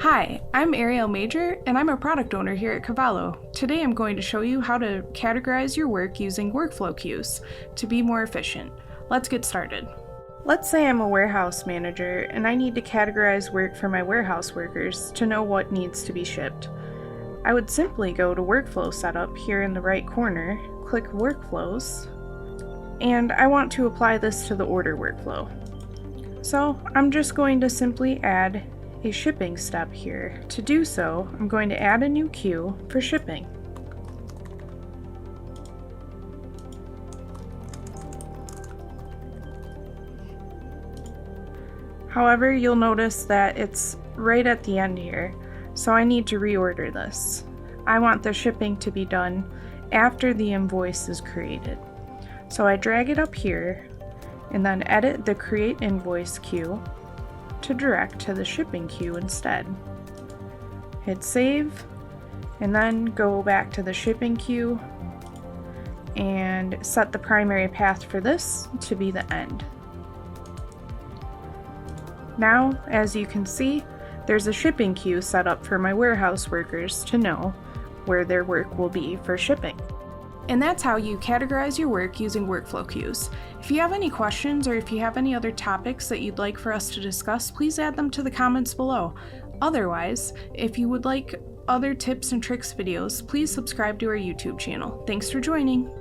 Hi, I'm Ariel Major, and I'm a product owner here at Cavallo. Today I'm going to show you how to categorize your work using workflow queues to be more efficient. Let's get started. Let's say I'm a warehouse manager and I need to categorize work for my warehouse workers to know what needs to be shipped. I would simply go to Workflow Setup here in the right corner, click Workflows, and I want to apply this to the order workflow. So I'm just going to simply add a shipping step here. To do so, I'm going to add a new queue for shipping. However, you'll notice that it's right at the end here, so I need to reorder this. I want the shipping to be done after the invoice is created. So I drag it up here and then edit the Create Invoice queue to direct to the shipping queue instead. Hit save and then go back to the shipping queue and set the primary path for this to be the end. Now, as you can see, there's a shipping queue set up for my warehouse workers to know where their work will be for shipping. And that's how you categorize your work using workflow queues. If you have any questions or if you have any other topics that you'd like for us to discuss, please add them to the comments below. Otherwise, if you would like other tips and tricks videos, please subscribe to our YouTube channel. Thanks for joining!